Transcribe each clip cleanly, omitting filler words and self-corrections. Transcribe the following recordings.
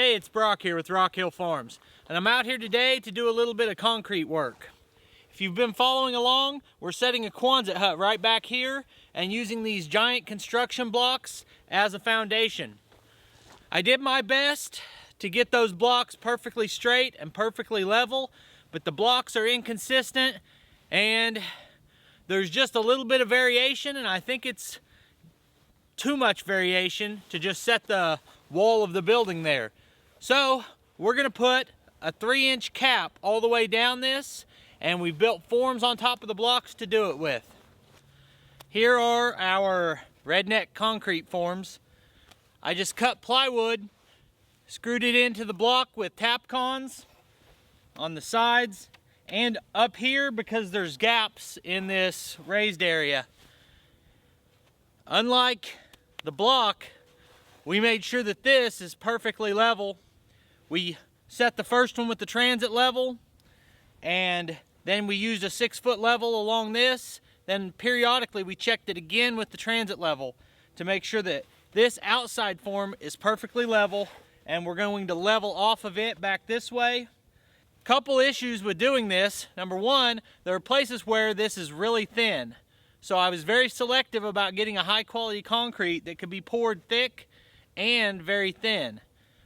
Hey, it's Brock here with Rock Hill Farms, and I'm out here today to do a little bit of concrete work. If you've been following along, we're setting a Quonset hut right back here and using these giant construction blocks as a foundation. I did my best to get those blocks perfectly straight and perfectly level, but the blocks are inconsistent and there's just a little bit of variation, and I think it's too much variation to just set the wall of the building there. So we're gonna put a 3-inch cap all the way down this, and we've built forms on top of the blocks to do it with. Here are our redneck concrete forms. I just cut plywood, screwed it into the block with Tapcons on the sides and up here because there's gaps in this raised area. Unlike the block, we made sure that this is perfectly level. We set the first one with the transit level, and then we used a 6-foot level along this. Then periodically we checked it again with the transit level to make sure that this outside form is perfectly level, and we're going to level off of it back this way. Couple issues with doing this. Number one, there are places where this is really thin. So I was very selective about getting a high quality concrete that could be poured thick and very thin.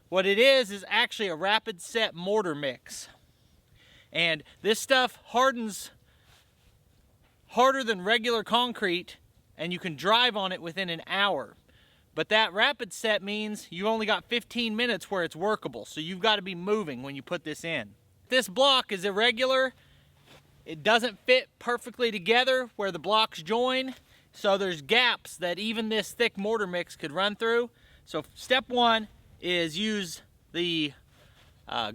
What it is actually a rapid set mortar mix. And this stuff hardens harder than regular concrete, and you can drive on it within an hour. But that rapid set means you only got 15 minutes where it's workable, so you've got to be moving when you put this in. This block is irregular. It doesn't fit perfectly together where the blocks join, so there's gaps that even this thick mortar mix could run through. So step one is use the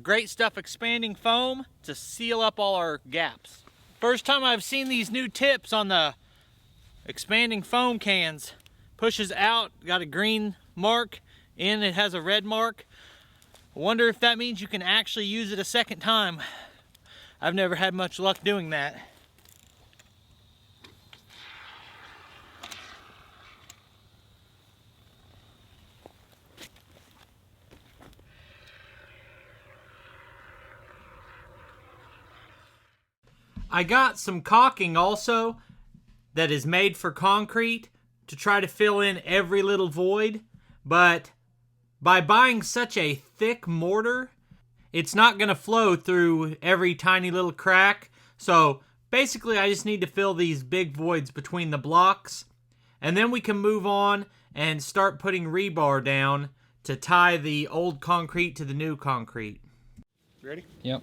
Great Stuff expanding foam to seal up all our gaps. First time I've seen these new tips on the expanding foam cans. Pushes out, got a green mark, in it has a red mark. I wonder if that means you can actually use it a second time. I've never had much luck doing that. I got some caulking also that is made for concrete to try to fill in every little void, but by buying such a thick mortar, it's not going to flow through every tiny little crack. So basically I just need to fill these big voids between the blocks, and then we can move on and start putting rebar down to tie the old concrete to the new concrete. Ready? Yep.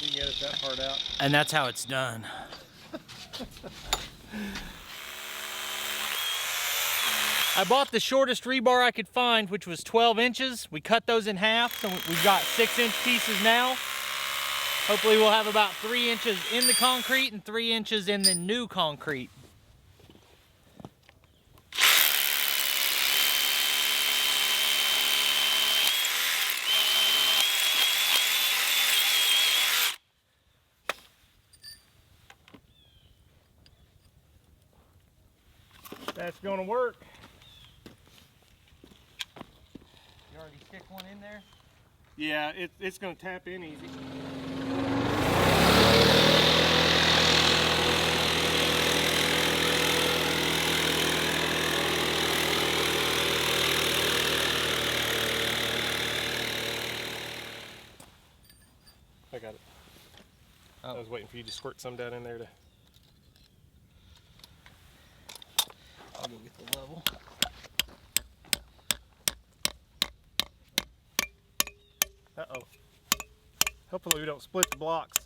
You can edit that part out. And that's how it's done. I bought the shortest rebar I could find, which was 12 inches. We cut those in half, so we've got 6-inch pieces now. Hopefully we'll have about 3 inches in the concrete and 3 inches in the new concrete. That's gonna work. You already stick one in there? Yeah, it's gonna tap in easy. I got it. Oh. I was waiting for you to squirt some down in there to. I'll go get the level. Uh-oh. Hopefully we don't split the blocks.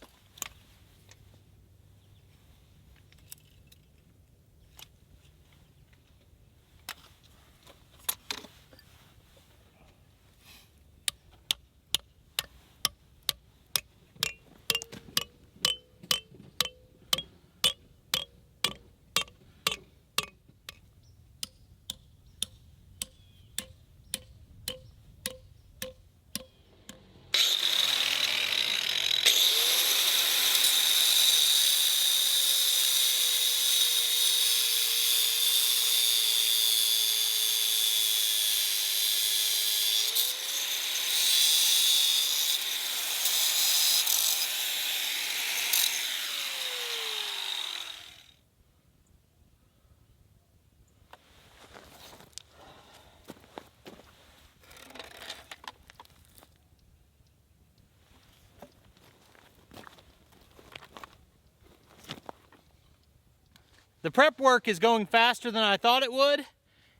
the prep work is going faster than I thought it would,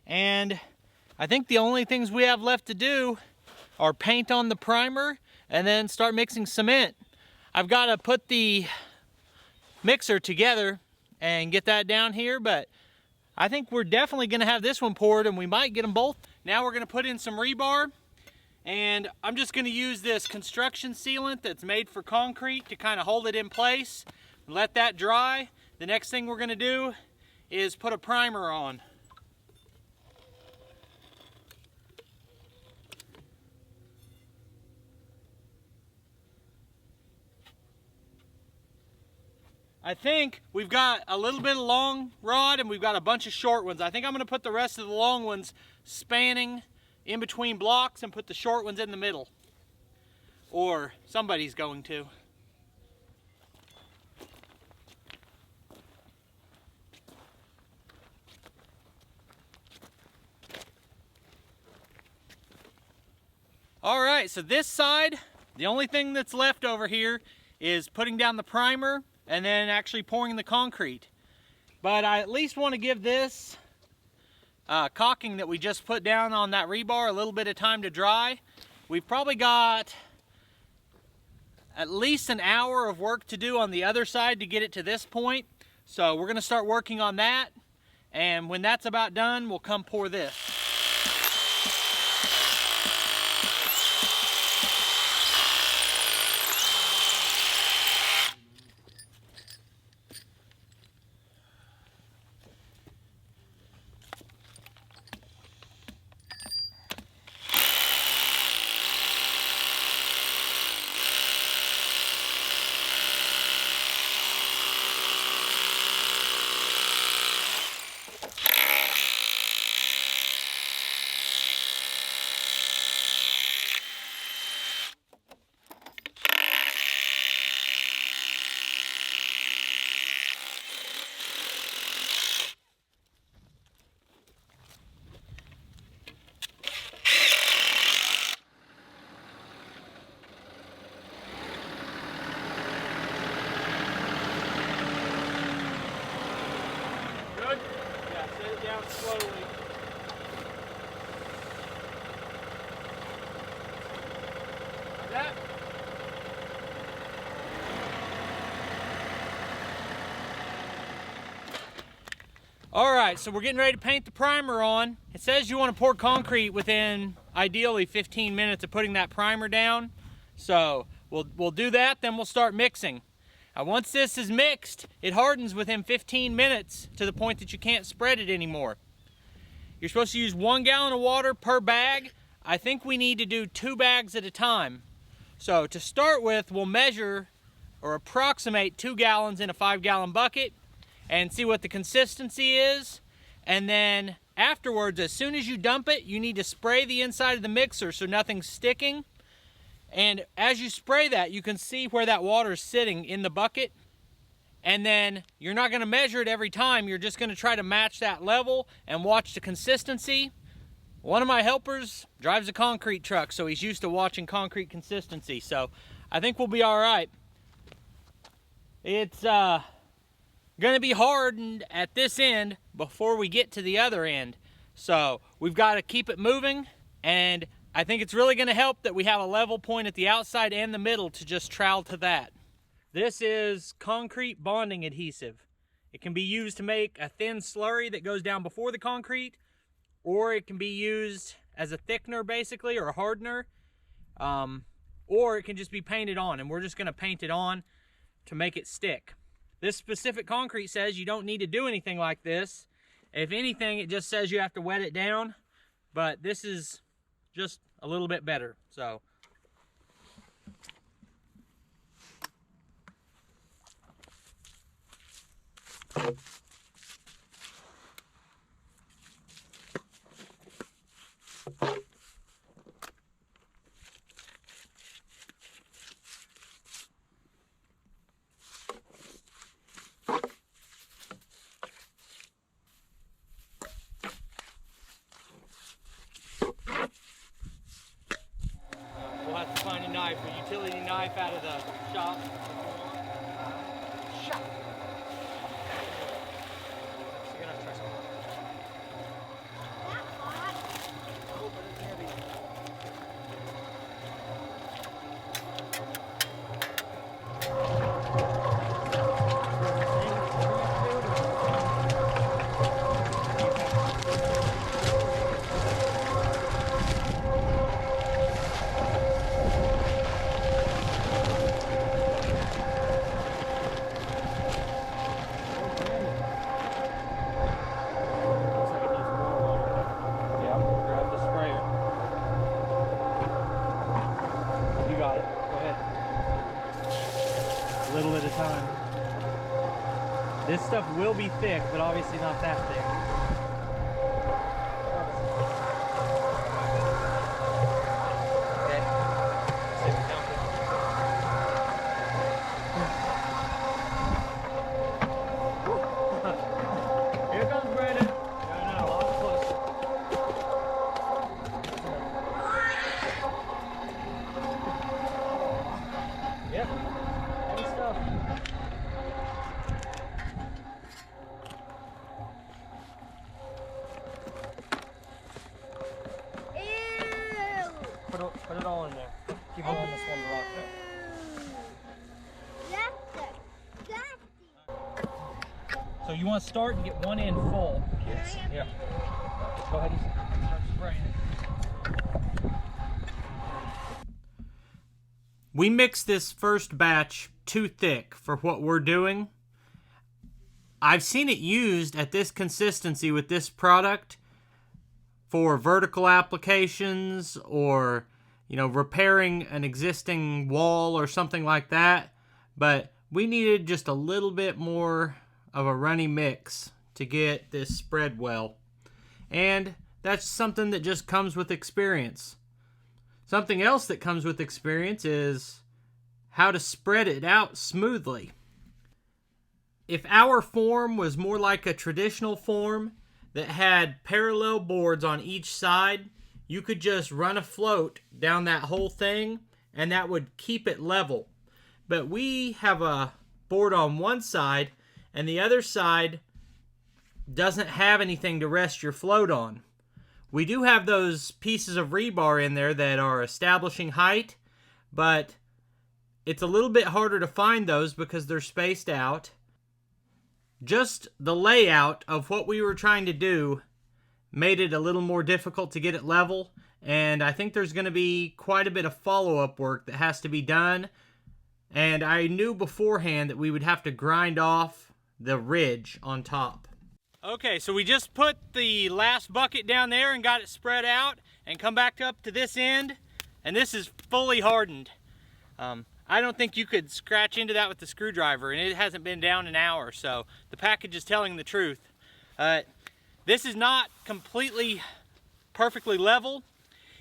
and I think the only things we have left to do are paint on the primer and then start mixing cement. I've got to put the mixer together and get that down here, but I think we're definitely going to have this one poured, and we might get them both. Now we're going to put in some rebar, and I'm just going to use this construction sealant that's made for concrete to kind of hold it in place. Let that dry. The next thing we're going to do is put a primer on. I think we've got a little bit of long rod and we've got a bunch of short ones. I think I'm going to put the rest of the long ones spanning in between blocks and put the short ones in the middle. Or somebody's going to. All right, so this side, the only thing that's left over here is putting down the primer and then actually pouring the concrete. But I at least want to give this caulking that we just put down on that rebar a little bit of time to dry. We've probably got at least an hour of work to do on the other side to get it to this point. So we're going to start working on that, and when that's about done, we'll come pour this. Slowly. Like that. All right, so we're getting ready to paint the primer on. It says you want to pour concrete within ideally 15 minutes of putting that primer down. So we'll do that, then we'll start mixing. Once this is mixed, it hardens within 15 minutes to the point that you can't spread it anymore. You're supposed to use 1 gallon of water per bag. I think we need to do 2 bags at a time. So to start with, we'll measure or approximate 2 gallons in a 5-gallon bucket and see what the consistency is. And then afterwards, as soon as you dump it, you need to spray the inside of the mixer so nothing's sticking. And as you spray that, you can see where that water is sitting in the bucket. And then you're not going to measure it every time. You're just going to try to match that level and watch the consistency. One of my helpers drives a concrete truck, so he's used to watching concrete consistency. So I think we'll be all right. It's going to be hardened at this end before we get to the other end. So we've got to keep it moving, and I think it's really going to help that we have a level point at the outside and the middle to just trowel to that. This is concrete bonding adhesive. It can be used to make a thin slurry that goes down before the concrete, or it can be used as a thickener basically, or a hardener, or it can just be painted on, and we're just going to paint it on to make it stick. This specific concrete says you don't need to do anything like this. If anything, it just says you have to wet it down, but this is just a little bit better. So we'll have to find a knife, a utility knife out of the shop. time. This stuff will be thick, but obviously not that thick. Okay. See if we count it. Here comes Brandon. No, a lot closer. Yep. Heavy stuff. Put it all in there. Keep it on this one block though. So you want to start and get one end full. Yes. Yeah. Go ahead and start spraying it. We mixed this first batch too thick for what we're doing. I've seen it used at this consistency with this product for vertical applications or, you know, repairing an existing wall or something like that. But we needed just a little bit more of a runny mix to get this spread well. And that's something that just comes with experience. Something else that comes with experience is how to spread it out smoothly. If our form was more like a traditional form that had parallel boards on each side, you could just run a float down that whole thing and that would keep it level. But we have a board on one side and the other side doesn't have anything to rest your float on. We do have those pieces of rebar in there that are establishing height, but it's a little bit harder to find those because they're spaced out. Just the layout of what we were trying to do made it a little more difficult to get it level, and I think there's going to be quite a bit of follow-up work that has to be done, and I knew beforehand that we would have to grind off the ridge on top. Okay, so we just put the last bucket down there and got it spread out and come back up to this end, and this is fully hardened. I don't think you could scratch into that with the screwdriver, and it hasn't been down an hour, so the package is telling the truth. This is not completely perfectly level.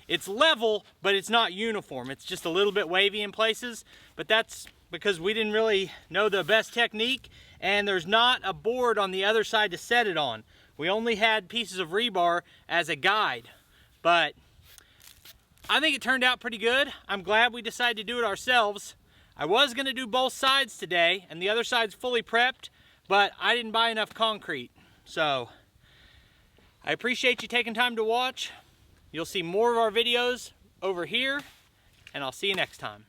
It's level, but it's not uniform. It's just a little bit wavy in places, but that's because we didn't really know the best technique, and there's not a board on the other side to set it on. We only had pieces of rebar as a guide, but I think it turned out pretty good. I'm glad we decided to do it ourselves. I was gonna do both sides today, and the other side's fully prepped, but I didn't buy enough concrete. So I appreciate you taking time to watch. You'll see more of our videos over here, and I'll see you next time.